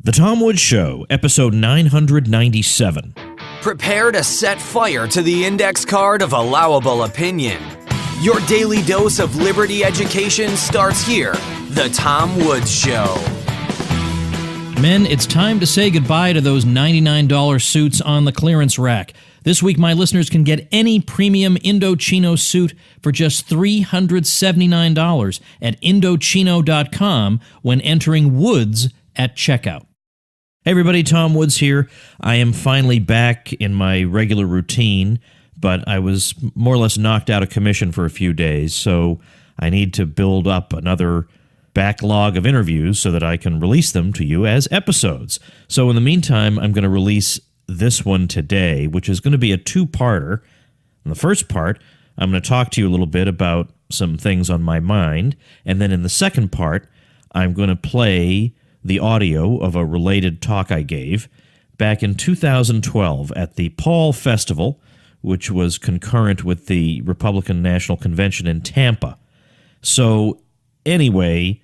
The Tom Woods Show, episode 997. Prepare to set fire to the index card of allowable opinion. Your daily dose of liberty education starts here. The Tom Woods Show. Men, it's time to say goodbye to those $99 suits on the clearance rack. This week, my listeners can get any premium Indochino suit for just $379 at Indochino.com when entering Woods at checkout. Hey everybody, Tom Woods here. I am finally back in my regular routine, but I was more or less knocked out of commission for a few days, so I need to build up another backlog of interviews so that I can release them to you as episodes. So in the meantime, I'm going to release this one today, which is going to be a two-parter. In the first part, I'm going to talk to you a little bit about some things on my mind, and then in the second part, I'm going to play the audio of a related talk I gave back in 2012 at the Paul Festival, which was concurrent with the Republican National Convention in Tampa. So anyway,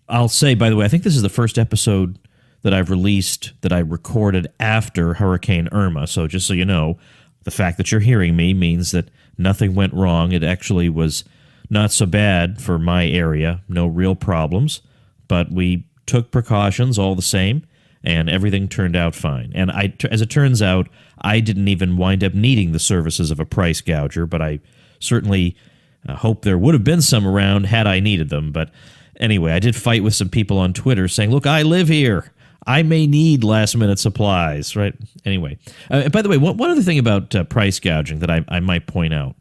I'll say, by the way, I think this is the first episode that I've released that I recorded after Hurricane Irma. So just so you know, the fact that you're hearing me means that nothing went wrong. It actually was not so bad for my area, no real problems, but we took precautions all the same, and everything turned out fine. And as it turns out, I didn't even wind up needing the services of a price gouger, but I certainly hope there would have been some around had I needed them. But anyway, I did fight with some people on Twitter saying, look, I live here. I may need last-minute supplies, right? Anyway, by the way, one other thing about price gouging that I might point out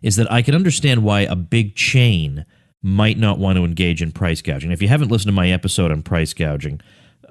is that I can understand why a big chain might not want to engage in price gouging. If you haven't listened to my episode on price gouging,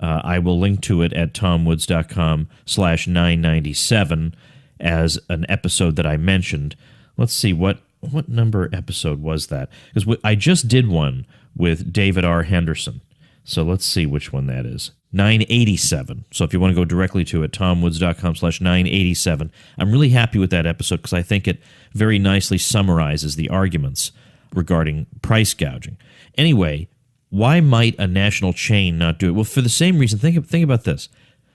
I will link to it at tomwoods.com/997 as an episode that I mentioned. Let's see, what number episode was that? Because I just did one with David R. Henderson. So let's see which one that is. 987. So if you want to go directly to it, tomwoods.com/987. I'm really happy with that episode because I think it very nicely summarizes the arguments regarding price gouging. Anyway, why might a national chain not do it? Well, for the same reason, think about this.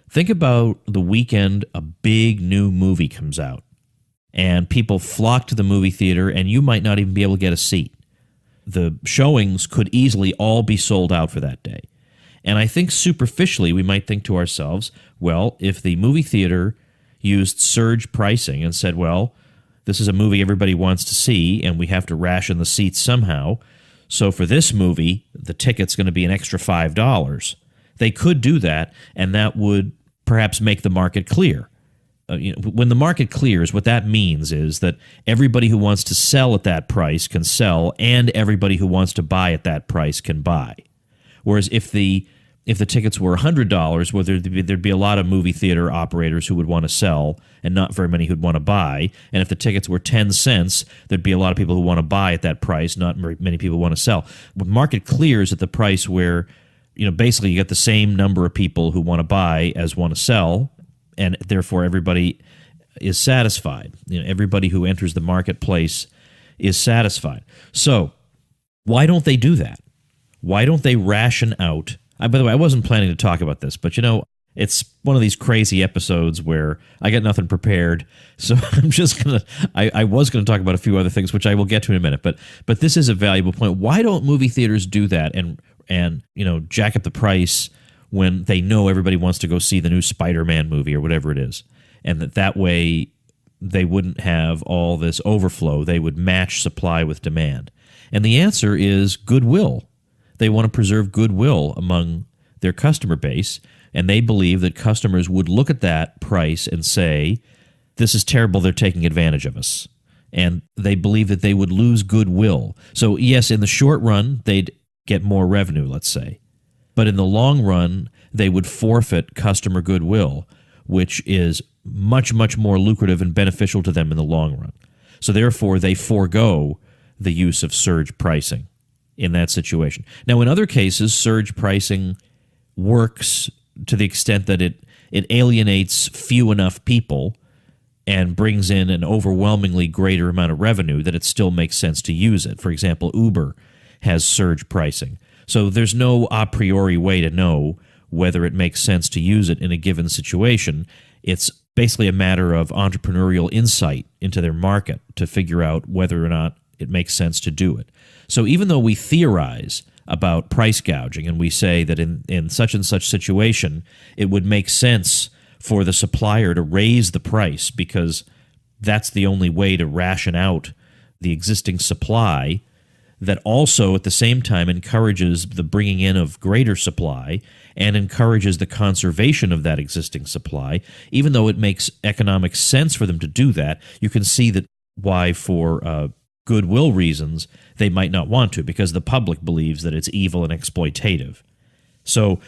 Think about the weekend a big new movie comes out, and people flock to the movie theater, and you might not even be able to get a seat. The showings could easily all be sold out for that day. And I think superficially we might think to ourselves, well, if the movie theater used surge pricing and said, well, this is a movie everybody wants to see, and we have to ration the seats somehow. So for this movie, the ticket's going to be an extra $5. They could do that, and that would perhaps make the market clear. When the market clears, what that means is that everybody who wants to sell at that price can sell, and everybody who wants to buy at that price can buy. Whereas if the tickets were $100, well, there'd be a lot of movie theater operators who would want to sell and not very many who'd want to buy. And if the tickets were 10 cents, there'd be a lot of people who want to buy at that price, not very many people want to sell. When market clears at the price where, basically you get the same number of people who want to buy as want to sell, and therefore everybody is satisfied. Everybody who enters the marketplace is satisfied. So why don't they do that? Why don't they ration out? By the way, I wasn't planning to talk about this, but it's one of these crazy episodes where I got nothing prepared, so I'm just going to, I was going to talk about a few other things, which I will get to in a minute, but this is a valuable point. Why don't movie theaters do that and jack up the price when they know everybody wants to go see the new Spider-Man movie or whatever it is, and that way they wouldn't have all this overflow, they would match supply with demand? And the answer is goodwill. They want to preserve goodwill among their customer base, and they believe that customers would look at that price and say, this is terrible, they're taking advantage of us. And they believe that they would lose goodwill. So yes, in the short run, they'd get more revenue, let's say. But in the long run, they would forfeit customer goodwill, which is much, much more lucrative and beneficial to them in the long run. So therefore, they forego the use of surge pricing in that situation. Now, in other cases, surge pricing works to the extent that it alienates few enough people and brings in an overwhelmingly greater amount of revenue that it still makes sense to use it. For example, Uber has surge pricing. So there's no a priori way to know whether it makes sense to use it in a given situation. It's basically a matter of entrepreneurial insight into their market to figure out whether or not it makes sense to do it. So even though we theorize about price gouging and we say that in such and such situation, it would make sense for the supplier to raise the price because that's the only way to ration out the existing supply, that also at the same time encourages the bringing in of greater supply and encourages the conservation of that existing supply. Even though it makes economic sense for them to do that, you can see that why for goodwill reasons they might not want to, because the public believes that it's evil and exploitative. So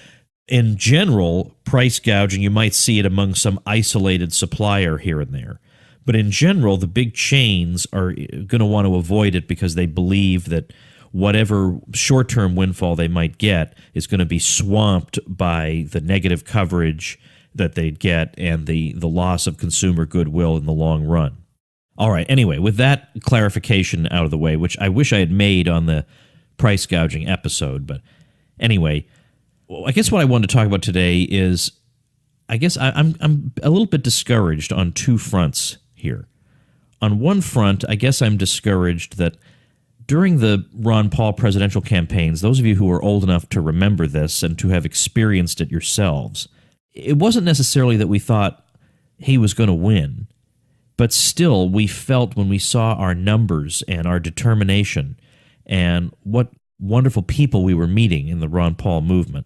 in general, price gouging, you might see it among some isolated supplier here and there. But in general, the big chains are going to want to avoid it because they believe that whatever short-term windfall they might get is going to be swamped by the negative coverage that they'd get and the loss of consumer goodwill in the long run. All right, anyway, with that clarification out of the way, which I wish I had made on the price gouging episode, but anyway, I guess what I wanted to talk about today is, I guess I'm a little bit discouraged on two fronts here. On one front, I guess I'm discouraged that during the Ron Paul presidential campaigns, those of you who are old enough to remember this and to have experienced it yourselves, it wasn't necessarily that we thought he was going to win, but still we felt when we saw our numbers and our determination and what wonderful people we were meeting in the Ron Paul movement,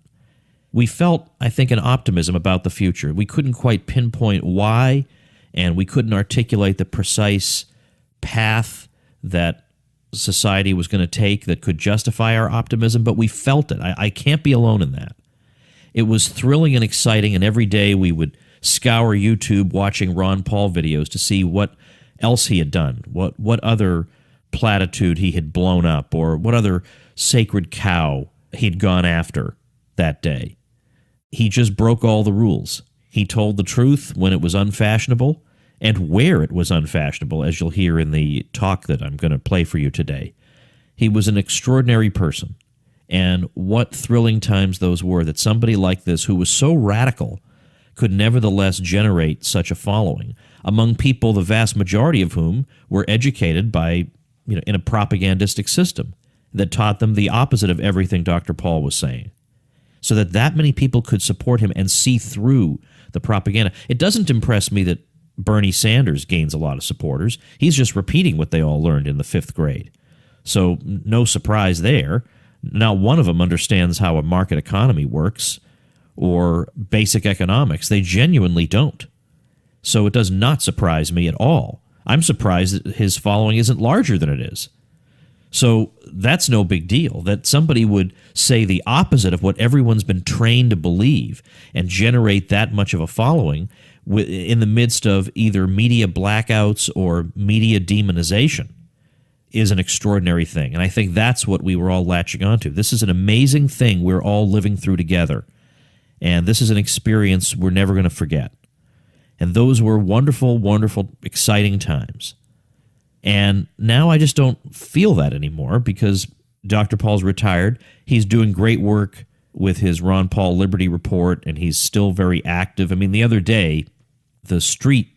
we felt, I think, an optimism about the future. We couldn't quite pinpoint why, and we couldn't articulate the precise path that society was going to take that could justify our optimism, but we felt it. I can't be alone in that. It was thrilling and exciting, and every day we would scour YouTube watching Ron Paul videos to see what else he had done, what other platitude he had blown up, or what other sacred cow he'd gone after that day. He just broke all the rules. He told the truth when it was unfashionable and where it was unfashionable, as you'll hear in the talk that I'm going to play for you today. He was an extraordinary person. And what thrilling times those were that somebody like this, who was so radical, could nevertheless generate such a following among people, the vast majority of whom were educated by, in a propagandistic system that taught them the opposite of everything Dr. Paul was saying. So that many people could support him and see through the propaganda. It doesn't impress me that Bernie Sanders gains a lot of supporters. He's just repeating what they all learned in the 5th grade. So no surprise there. Not one of them understands how a market economy works or basic economics. They genuinely don't. So it does not surprise me at all. I'm surprised that his following isn't larger than it is. So that's no big deal, that somebody would say the opposite of what everyone's been trained to believe and generate that much of a following in the midst of either media blackouts or media demonization is an extraordinary thing. And I think that's what we were all latching onto. This is an amazing thing we're all living through together. And this is an experience we're never going to forget. And those were wonderful, wonderful, exciting times. And now I just don't feel that anymore because Dr. Paul's retired. He's doing great work with his Ron Paul Liberty Report, and he's still very active. I mean, the other day, the street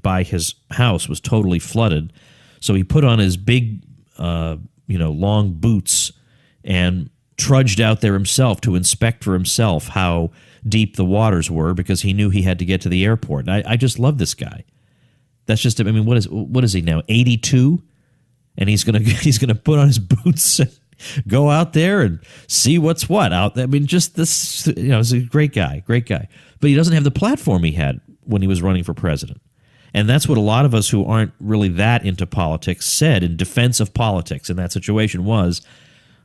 by his house was totally flooded. So he put on his big, long boots and trudged out there himself to inspect for himself how deep the waters were because he knew he had to get to the airport. And I just love this guy. That's just, what is he now, 82? And he's gonna put on his boots and go out there and see what's what out there. I mean, just this, he's a great guy. But he doesn't have the platform he had when he was running for president. And that's what a lot of us who aren't really that into politics said in defense of politics in that situation was,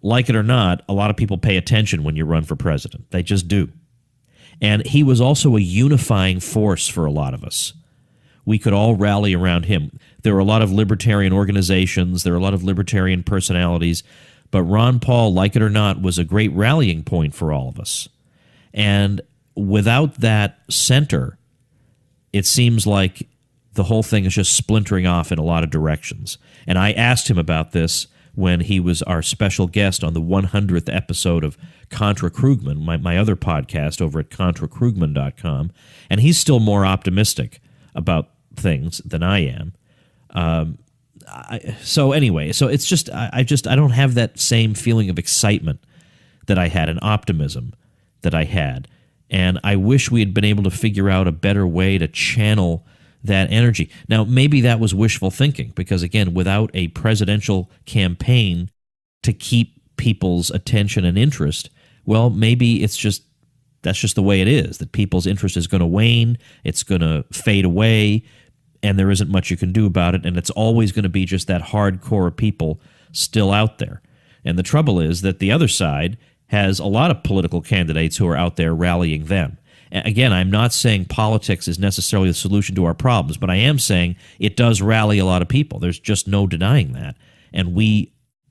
like it or not, a lot of people pay attention when you run for president. They just do. And he was also a unifying force for a lot of us. We could all rally around him. There were a lot of libertarian organizations. There were a lot of libertarian personalities. But Ron Paul, like it or not, was a great rallying point for all of us. And without that center, it seems like the whole thing is just splintering off in a lot of directions. And I asked him about this when he was our special guest on the 100th episode of Contra Krugman, my other podcast over at ContraKrugman.com, and he's still more optimistic about things than I am. So it's just I don't have that same feeling of excitement that I had, and optimism that I had, and I wish we had been able to figure out a better way to channel that energy. Now, maybe that was wishful thinking, because again, without a presidential campaign to keep people's attention and interest, well, maybe that's just the way it is, that people's interest is going to wane, it's going to fade away, and there isn't much you can do about it, and it's always going to be just that hardcore people still out there. And the trouble is that the other side has a lot of political candidates who are out there rallying them. Again, I'm not saying politics is necessarily the solution to our problems, but I am saying it does rally a lot of people. There's just no denying that. And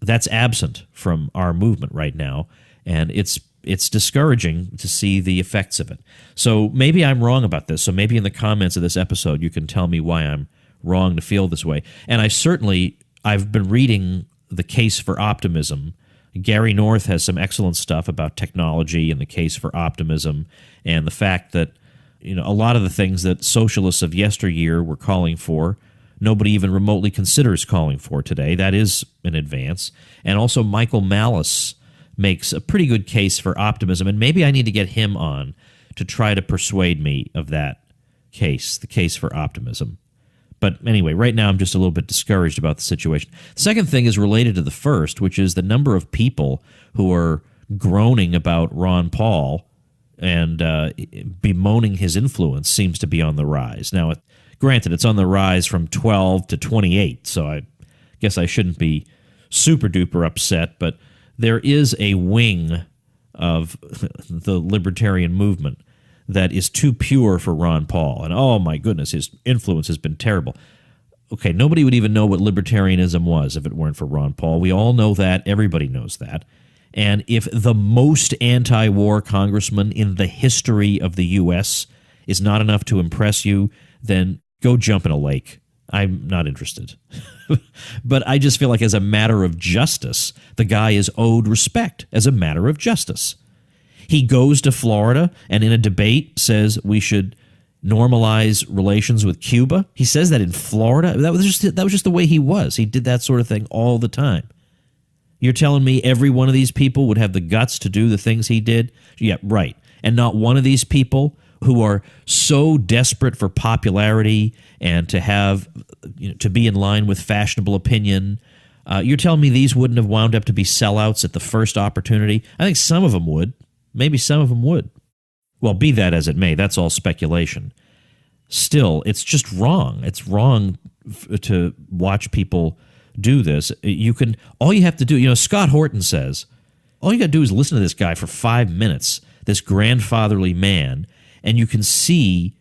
that's absent from our movement right now, and it's discouraging to see the effects of it. So maybe I'm wrong about this. So maybe in the comments of this episode you can tell me why I'm wrong to feel this way. And I've been reading The Case for Optimism. Gary North has some excellent stuff about technology and the case for optimism, and the fact that a lot of the things that socialists of yesteryear were calling for, nobody even remotely considers calling for today. That is an advance. And also Michael Malice makes a pretty good case for optimism, and maybe I need to get him on to try to persuade me of that case, the case for optimism. But anyway, right now I'm just a little bit discouraged about the situation. The second thing is related to the first, which is the number of people who are groaning about Ron Paul and bemoaning his influence seems to be on the rise. Now, granted, it's on the rise from 12 to 28, so I guess I shouldn't be super-duper upset, but there is a wing of the libertarian movement that is too pure for Ron Paul. And oh my goodness, his influence has been terrible. Okay, nobody would even know what libertarianism was if it weren't for Ron Paul. We all know that. Everybody knows that. And if the most anti-war congressman in the history of the U.S. is not enough to impress you, then go jump in a lake. I'm not interested. But I just feel like as a matter of justice, the guy is owed respect as a matter of justice. He goes to Florida and in a debate says we should normalize relations with Cuba. He says that in Florida. That was just the way he was. He did that sort of thing all the time. You're telling me every one of these people would have the guts to do the things he did? Yeah, right. And not one of these people who are so desperate for popularity and to have, to be in line with fashionable opinion. You're telling me these wouldn't have wound up to be sellouts at the first opportunity? I think some of them would. Maybe some of them would. Well, be that as it may, that's all speculation. Still, it's just wrong. It's wrong to watch people do this. All you have to do, Scott Horton says, all you got to do is listen to this guy for 5 minutes, this grandfatherly man, and you can see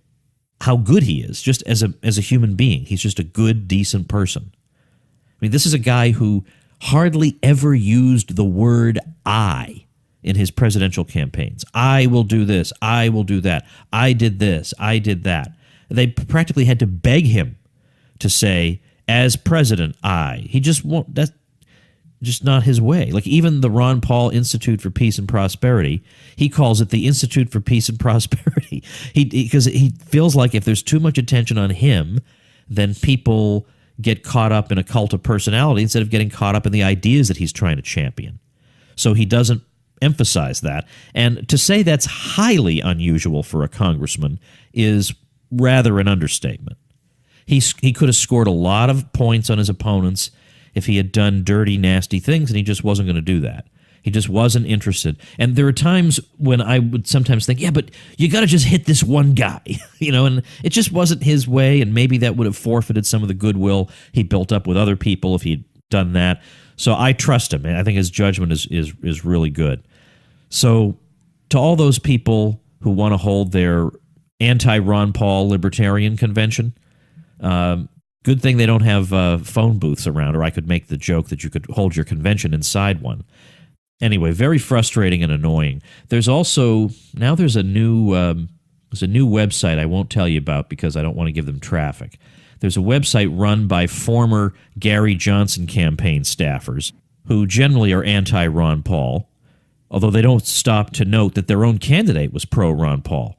how good he is just as a human being. He's just a good, decent person. I mean, this is a guy who hardly ever used the word I in his presidential campaigns. I will do this. I will do that. I did this. I did that. They practically had to beg him to say, as president, I. He just won't. That's just not his way. Like even the Ron Paul Institute for Peace and Prosperity, he calls it the Institute for Peace and Prosperity. Because he feels like if there's too much attention on him, then people get caught up in a cult of personality instead of getting caught up in the ideas that he's trying to champion. So he doesn't emphasize that. And to say that's highly unusual for a congressman is rather an understatement. He could have scored a lot of points on his opponents if he had done dirty, nasty things, and he just wasn't going to do that. He just wasn't interested. And there are times when I would sometimes think, yeah, but you got to just hit this one guy, and it just wasn't his way, and maybe that would have forfeited some of the goodwill he built up with other people if he'd done that. So I trust him, and I think his judgment is really good. So to all those people who want to hold their anti-Ron Paul libertarian convention, good thing they don't have phone booths around, or I could make the joke that you could hold your convention inside one. Anyway, very frustrating and annoying. There's also, now there's a new website I won't tell you about because I don't want to give them traffic. There's a website run by former Gary Johnson campaign staffers, who generally are anti-Ron Paul, although they don't stop to note that their own candidate was pro-Ron Paul.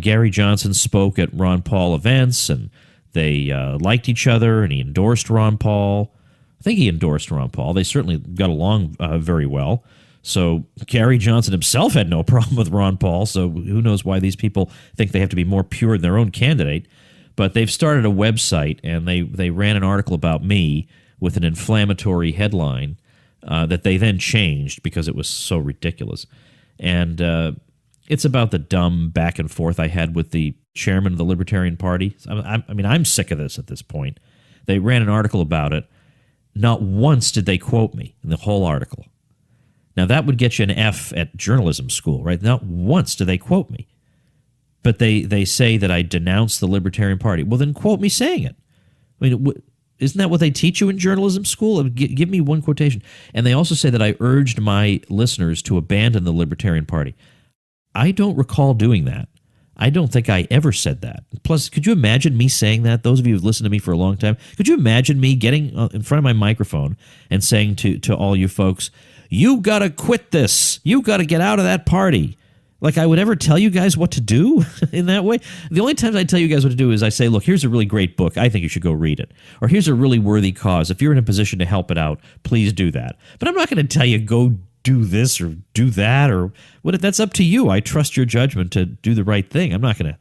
Gary Johnson spoke at Ron Paul events, and they liked each other, and he endorsed Ron Paul. I think he endorsed Ron Paul. They certainly got along very well. So Gary Johnson himself had no problem with Ron Paul, so who knows why these people think they have to be more pure than their own candidate. But they've started a website, and they ran an article about me with an inflammatory headline that they then changed because it was so ridiculous. And it's about the dumb back and forth I had with the chairman of the Libertarian Party. I mean, I'm sick of this at this point. They ran an article about it. Not once did they quote me in the whole article. Now, that would get you an F at journalism school, right? Not once do they quote me. But they say that I denounce the Libertarian Party. Well, then quote me saying it. I mean, isn't that what they teach you in journalism school? Give me one quotation. And they also say that I urged my listeners to abandon the Libertarian Party. I don't recall doing that. I don't think I ever said that. Plus, could you imagine me saying that? Those of you who've listened to me for a long time, could you imagine me getting in front of my microphone and saying to all you folks, you got to quit this. You got to get out of that party. Like I would ever tell you guys what to do in that way? The only times I tell you guys what to do is I say, look, here's a really great book. I think you should go read it. Or here's a really worthy cause. If you're in a position to help it out, please do that. But I'm not going to tell you go do this or do that or what. That's up to you. I trust your judgment to do the right thing. I'm not going to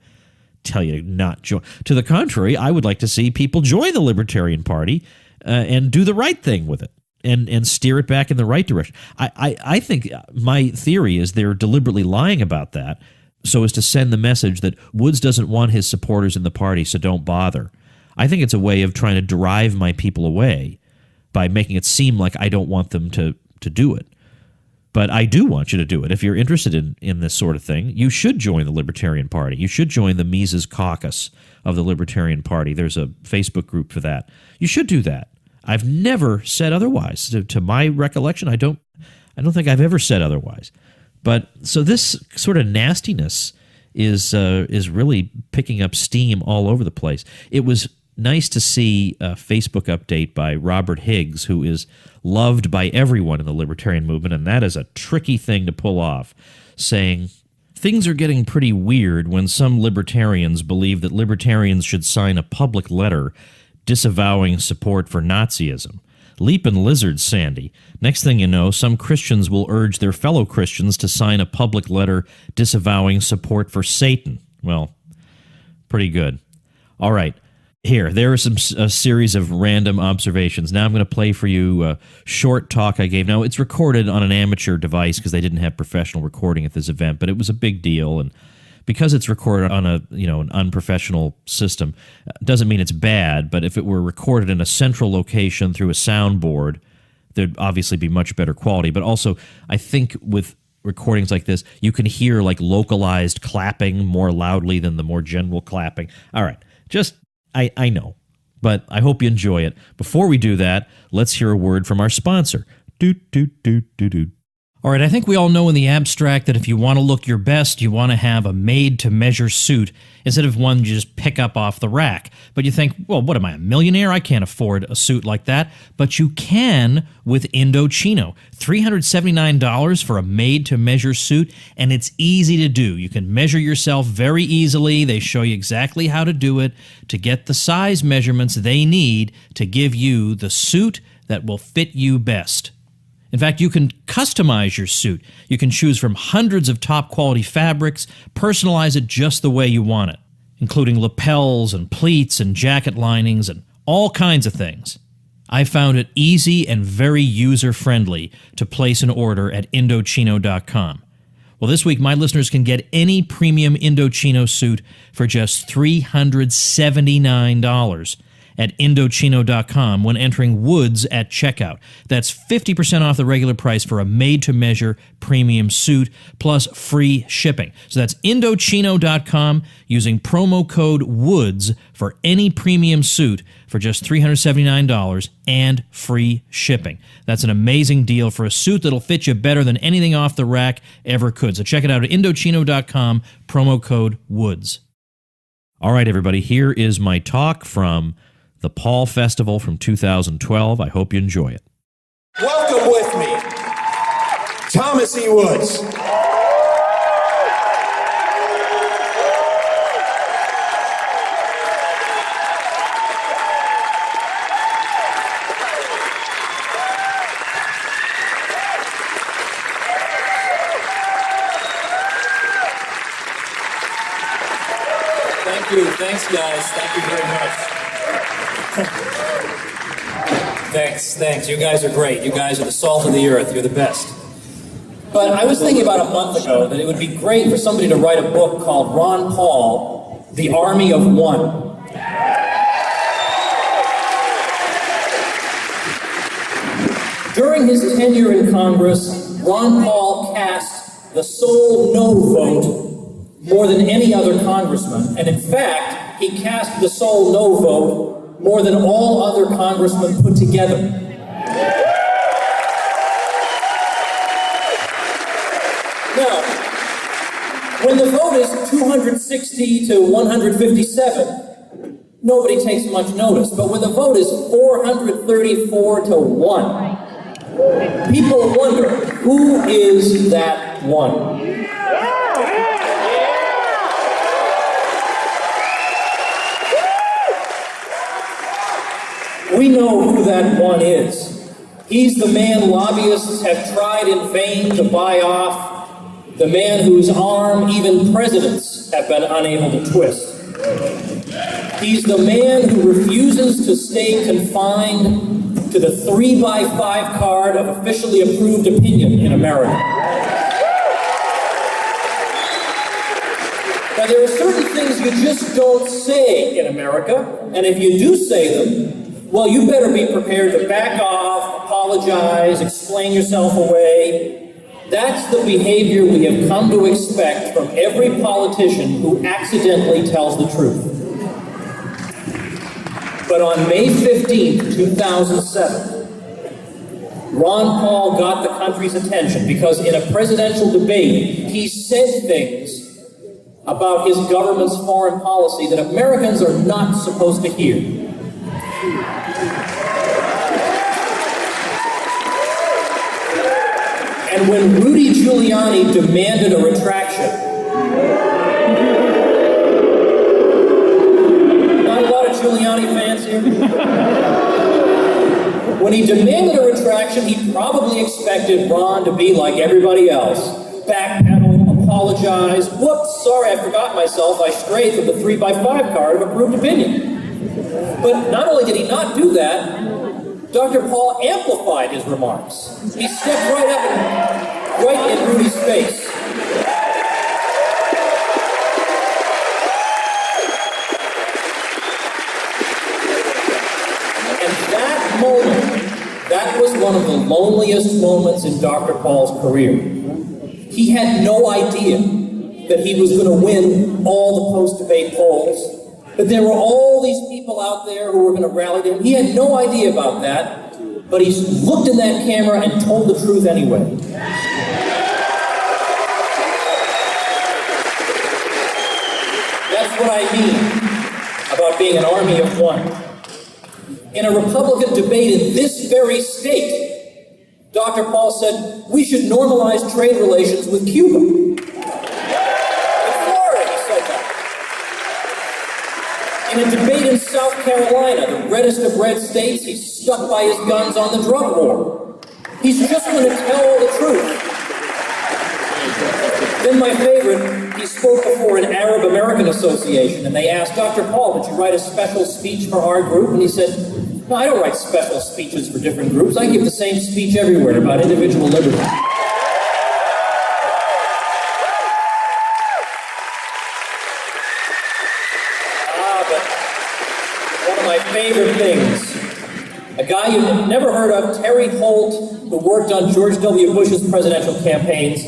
tell you to not join. To the contrary, I would like to see people join the Libertarian Party and do the right thing with it. And steer it back in the right direction. I think my theory is they're deliberately lying about that so as to send the message that Woods doesn't want his supporters in the party, so don't bother. I think it's a way of trying to drive my people away by making it seem like I don't want them to do it. But I do want you to do it. If you're interested in this sort of thing, you should join the Libertarian Party. You should join the Mises Caucus of the Libertarian Party. There's a Facebook group for that. You should do that. I've never said otherwise. To my recollection, I don't think I've ever said otherwise. But so this sort of nastiness is really picking up steam all over the place. It was nice to see a Facebook update by Robert Higgs, who is loved by everyone in the libertarian movement, and that is a tricky thing to pull off, saying, things are getting pretty weird when some libertarians believe that libertarians should sign a public letter disavowing support for Nazism. Leapin' lizards, Sandy. Next thing you know, some Christians will urge their fellow Christians to sign a public letter disavowing support for Satan. Well, pretty good. All right. There are a series of random observations. Now I'm going to play for you a short talk I gave. Now, it's recorded on an amateur device because they didn't have professional recording at this event, but it was a big deal, and because it's recorded on an unprofessional system, doesn't mean it's bad, but if it were recorded in a central location through a soundboard, there'd obviously be much better quality. But also, I think with recordings like this, you can hear like localized clapping more loudly than the more general clapping. All right, I know, but I hope you enjoy it. Before we do that, let's hear a word from our sponsor. Doot, doot, doot, doot, doot. All right, I think we all know in the abstract that if you want to look your best, you want to have a made-to-measure suit instead of one you just pick up off the rack. But you think, well, what am I, a millionaire? I can't afford a suit like that. But you can with Indochino. $379 for a made-to-measure suit, and it's easy to do. You can measure yourself very easily. They show you exactly how to do it to get the size measurements they need to give you the suit that will fit you best. In fact, you can customize your suit. You can choose from hundreds of top-quality fabrics, personalize it just the way you want it, including lapels and pleats and jacket linings and all kinds of things. I found it easy and very user-friendly to place an order at Indochino.com. Well, this week, my listeners can get any premium Indochino suit for just $379 at Indochino.com when entering Woods at checkout. That's 50% off the regular price for a made-to-measure premium suit, plus free shipping. So that's Indochino.com using promo code WOODS for any premium suit for just $379 and free shipping. That's an amazing deal for a suit that'll fit you better than anything off the rack ever could. So check it out at Indochino.com, promo code WOODS. All right, everybody, here is my talk from the Paul Festival from 2012. I hope you enjoy it. Welcome with me, Thomas E. Woods. Thank you. Thanks, guys. Thank you very much. Thanks. You guys are great. You guys are the salt of the earth. You're the best. But I was thinking about a month ago that it would be great for somebody to write a book called Ron Paul, The Army of One. During his tenure in Congress, Ron Paul cast the sole no vote more than any other congressman, and in fact, he cast the sole no vote more than all other congressmen put together. Now, when the vote is 260 to 157, nobody takes much notice, but when the vote is 434 to 1, people wonder, who is that one? We know who that one is. He's the man lobbyists have tried in vain to buy off, the man whose arm even presidents have been unable to twist. He's the man who refuses to stay confined to the 3x5 card of officially approved opinion in America. Now, there are certain things you just don't say in America, and if you do say them, well, you better be prepared to back off, apologize, explain yourself away. That's the behavior we have come to expect from every politician who accidentally tells the truth. But on May 15th, 2007, Ron Paul got the country's attention because in a presidential debate, he said things about his government's foreign policy that Americans are not supposed to hear. And when Rudy Giuliani demanded a retraction, not a lot of Giuliani fans here? When he demanded a retraction, he probably expected Ron to be like everybody else. Backpedal, apologize, whoops, sorry, I forgot myself, I strayed from the 3x5 card of approved opinion. But not only did he not do that, Dr. Paul amplified his remarks. He stepped right up and right in Rudy's face. And that moment, that was one of the loneliest moments in Dr. Paul's career. He had no idea that he was going to win all the post-debate polls, that there were all these people out there who were going to rally him. He had no idea about that, but he looked in that camera and told the truth anyway. That's what I mean about being an army of one. In a Republican debate in this very state, Dr. Paul said, we should normalize trade relations with Cuba. In Florida, he said that. In a debate in South Carolina, the reddest of red states, he's stuck by his guns on the drug war. He's just going to tell the truth. Then my favorite, he spoke before an Arab American Association, and they asked, Dr. Paul, did you write a special speech for our group? And he said, no, I don't write special speeches for different groups. I give the same speech everywhere about individual liberty. Favorite things. A guy you've never heard of, Terry Holt, who worked on George W. Bush's presidential campaigns,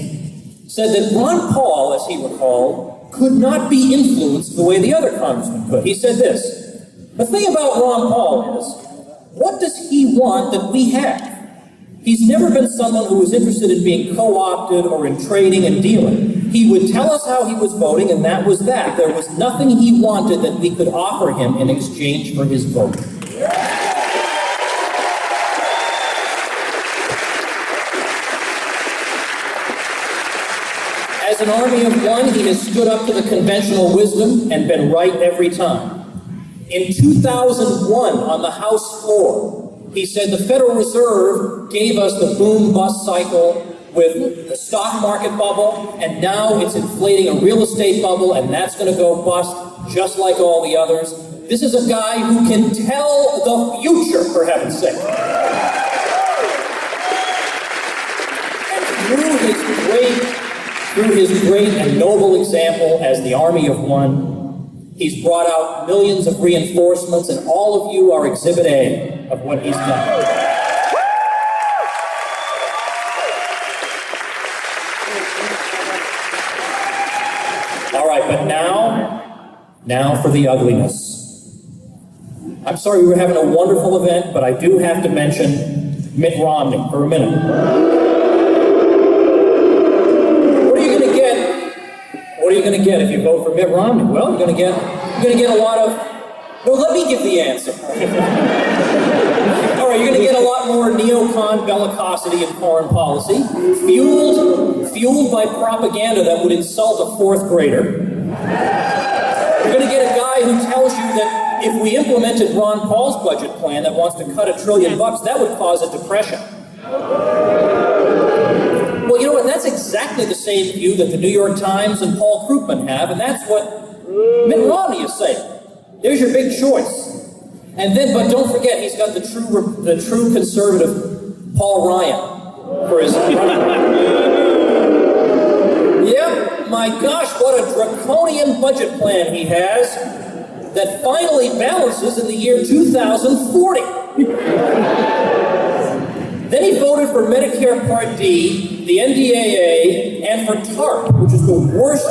said that Ron Paul, as he recalled, could not be influenced the way the other congressmen could. He said this, the thing about Ron Paul is, what does he want that we have? He's never been someone who was interested in being co-opted or in trading and dealing. He would tell us how he was voting, and that was that. There was nothing he wanted that we could offer him in exchange for his vote. As an army of one, he has stood up to the conventional wisdom and been right every time. In 2001, on the House floor, he said the Federal Reserve gave us the boom-bust cycle with the stock market bubble, and now it's inflating a real estate bubble, and that's going to go bust just like all the others. This is a guy who can tell the future, for heaven's sake. And through his great and noble example as the army of one, he's brought out millions of reinforcements, and all of you are Exhibit A of what he's done. All right, but now for the ugliness. I'm sorry, we were having a wonderful event, but I do have to mention Mitt Romney for a minute. What are you going to get if you vote for Mitt Romney? Well, you're going to get a lot of. Well, let me give the answer. All right, you're going to get a lot more neocon bellicosity in foreign policy, fueled by propaganda that would insult a fourth grader. You're going to get a guy who tells you that if we implemented Ron Paul's budget plan that wants to cut $1 trillion, that would cause a depression. Well, you know what? That's exactly the same view that the New York Times and Paul Krugman have, and that's what Mitt Romney is saying. There's your big choice. And then, but don't forget, he's got the true conservative Paul Ryan for his running mate. Yep, my gosh, what a draconian budget plan he has that finally balances in the year 2040. Then he voted for Medicare Part D, the NDAA, and for TARP, which is the worst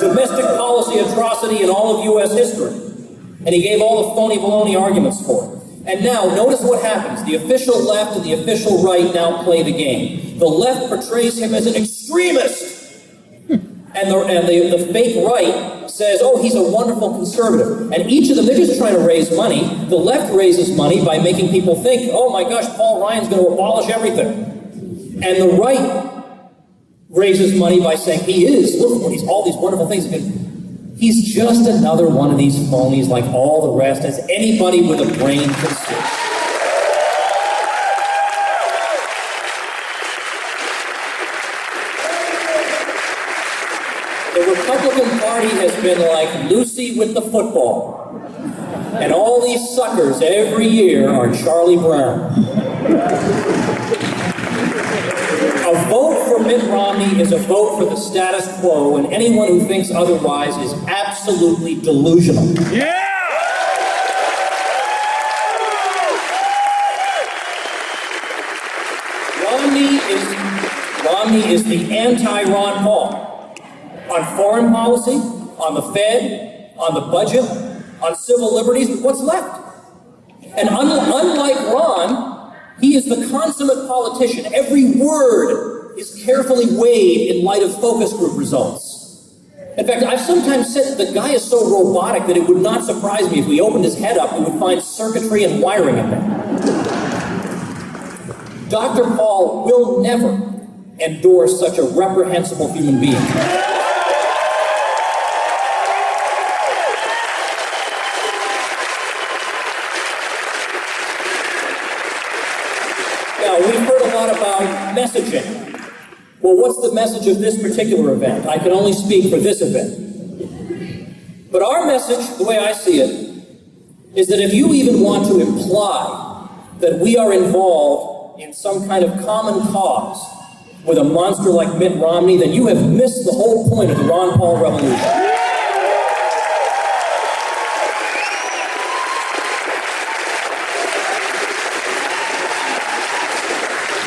domestic policy atrocity in all of U.S. history. And he gave all the phony baloney arguments for it. And now, notice what happens. The official left and the official right now play the game. The left portrays him as an extremist. And the fake right says, oh, he's a wonderful conservative. And each of them, they're just trying to raise money. The left raises money by making people think, oh my gosh, Paul Ryan's going to abolish everything. And the right raises money by saying, he is, look, he's all these wonderful things. He's just another one of these phonies like all the rest, as anybody with a brain can see. The Republican Party has been like Lucy with the football. And all these suckers every year are Charlie Brown. A vote for Mitt Romney is a vote for the status quo, and anyone who thinks otherwise is absolutely delusional. Yeah! Romney is the anti-Ron Paul. On foreign policy, on the Fed, on the budget, on civil liberties, what's left? And unlike Ron, he is the consummate politician. Every word is carefully weighed in light of focus group results. In fact, I've sometimes said that the guy is so robotic that it would not surprise me if we opened his head up, we would find circuitry and wiring in there. Dr. Paul will never endorse such a reprehensible human being. Now, we've heard a lot about messaging. Well, what's the message of this particular event? I can only speak for this event. But our message, the way I see it, is that if you even want to imply that we are involved in some kind of common cause with a monster like Mitt Romney, then you have missed the whole point of the Ron Paul revolution.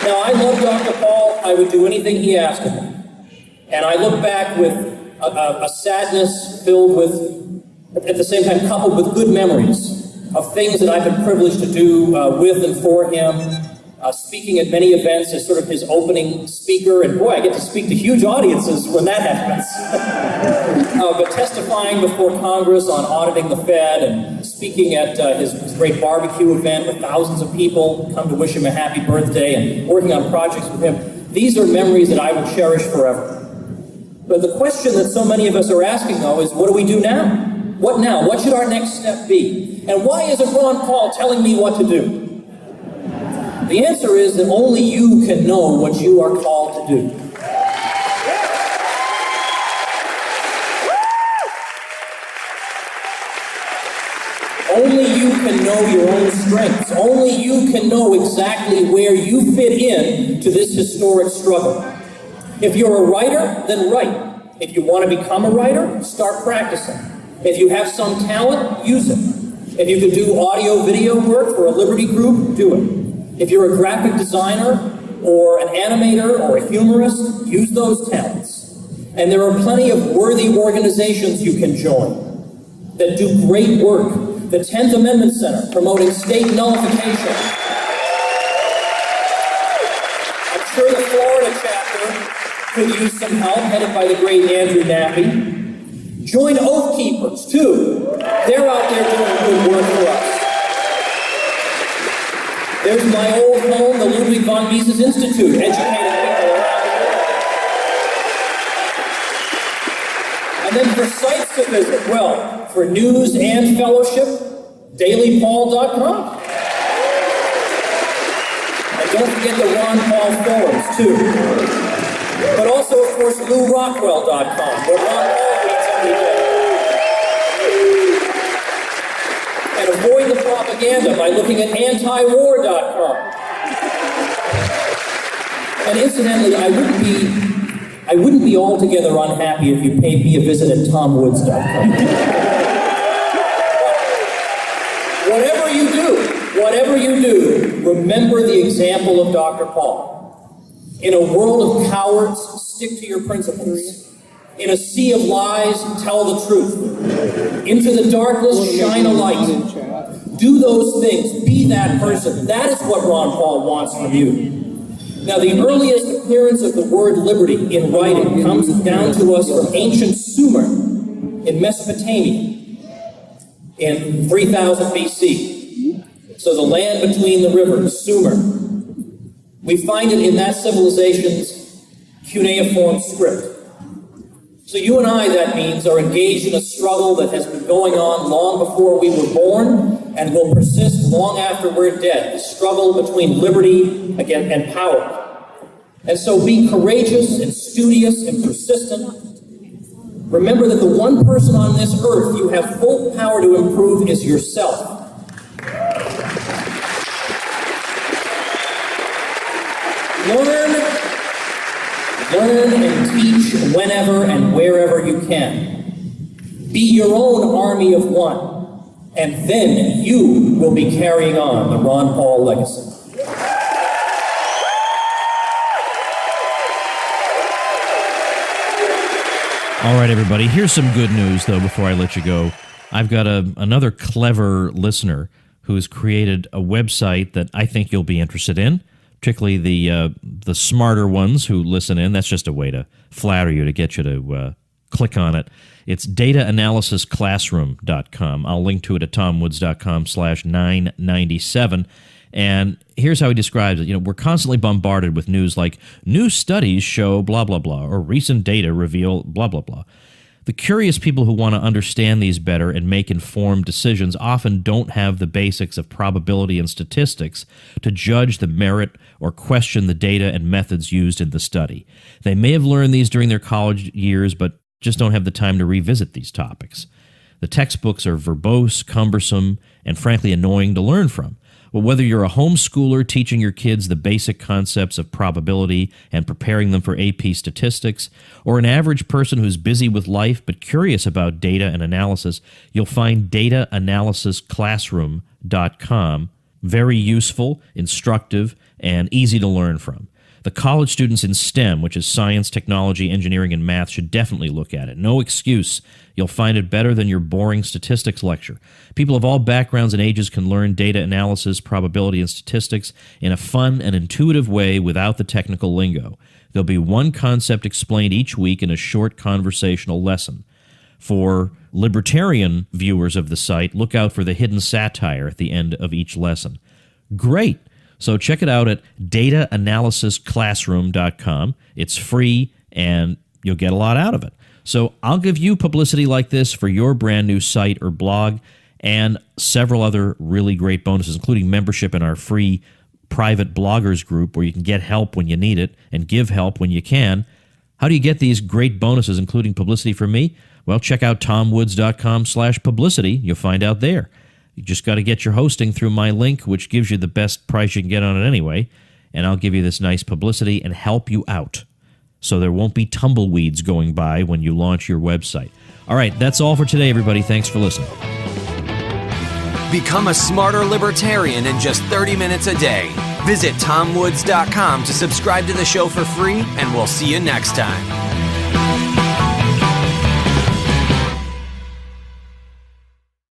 Now, I love Dr. Paul. I would do anything he asked of me. And I look back with a sadness filled with, at the same time, coupled with good memories of things that I've been privileged to do with and for him. Speaking at many events as sort of his opening speaker, and boy, I get to speak to huge audiences when that happens. But testifying before Congress on auditing the Fed, and speaking at his great barbecue event with thousands of people come to wish him a happy birthday, and working on projects with him. These are memories that I will cherish forever. But the question that so many of us are asking, though, is what do we do now? What now? What should our next step be? And why isn't Ron Paul telling me what to do? The answer is that only you can know what you are called to do. Only you can know your own strengths. Only you can know exactly where you fit in to this historic struggle. If you're a writer, then write. If you want to become a writer, start practicing. If you have some talent, use it. If you can do audio-video work for a Liberty group, do it. If you're a graphic designer or an animator or a humorist, use those talents. And there are plenty of worthy organizations you can join that do great work. The 10th Amendment Center, promoting state nullification. I'm sure the Florida chapter could use some help, headed by the great Andrew Nappy. Join Oath Keepers, too. They're out there doing good work for us. There's my old home, the Ludwig von Mises Institute, educating people around the world. And then for sites to visit, well, for news and fellowship, dailypaul.com. And don't forget the Ron Paul forums, too. But also, of course, LouRockwell.com, where Ron Paul meets every day. And avoid the propaganda by looking at antiwar.com. And incidentally, I wouldn't be altogether unhappy if you paid me a visit at TomWoods.com. Whatever you do, remember the example of Dr. Paul. In a world of cowards, stick to your principles. In a sea of lies, tell the truth. Into the darkness, shine a light. Do those things. Be that person. That is what Ron Paul wants from you. Now, the earliest appearance of the word liberty in writing comes down to us from ancient Sumer in Mesopotamia in 3000 BC. So the land between the rivers, Sumer. We find it in that civilization's cuneiform script. So you and I, that means, are engaged in a struggle that has been going on long before we were born and will persist long after we're dead. The struggle between liberty and power. And so be courageous and studious and persistent. Remember that the one person on this earth you have full power to improve is yourself. Learn and teach whenever and wherever you can. Be your own army of one, and then you will be carrying on the Ron Paul legacy. All right, everybody, here's some good news, though, before I let you go. I've got another clever listener who's created a website that I think you'll be interested in. Particularly the smarter ones who listen in. That's just a way to flatter you, to get you to click on it. It's dataanalysisclassroom.com. I'll link to it at tomwoods.com/997. And here's how he describes it. We're constantly bombarded with news like, new studies show blah, blah, blah, or recent data reveal blah, blah, blah. The curious people who want to understand these better and make informed decisions often don't have the basics of probability and statistics to judge the merit or question the data and methods used in the study. They may have learned these during their college years, but just don't have the time to revisit these topics. The textbooks are verbose, cumbersome, and frankly annoying to learn from. Well, whether you're a homeschooler teaching your kids the basic concepts of probability and preparing them for AP statistics, or an average person who's busy with life but curious about data and analysis, you'll find dataanalysisclassroom.com very useful, instructive, and easy to learn from. The college students in STEM, which is science, technology, engineering, and math, should definitely look at it. No excuse. You'll find it better than your boring statistics lecture. People of all backgrounds and ages can learn data analysis, probability, and statistics in a fun and intuitive way without the technical lingo. There'll be one concept explained each week in a short conversational lesson. For libertarian viewers of the site, look out for the hidden satire at the end of each lesson. Great! So check it out at dataanalysisclassroom.com. It's free, and you'll get a lot out of it. So I'll give you publicity like this for your brand new site or blog, and several other really great bonuses, including membership in our free private bloggers group where you can get help when you need it and give help when you can. How do you get these great bonuses, including publicity from me? Well, check out tomwoods.com/publicity. You'll find out there. You just got to get your hosting through my link, which gives you the best price you can get on it anyway, and I'll give you this nice publicity and help you out, so there won't be tumbleweeds going by when you launch your website. All right, that's all for today, everybody. Thanks for listening. Become a smarter libertarian in just 30 minutes a day. Visit TomWoods.com to subscribe to the show for free, and we'll see you next time.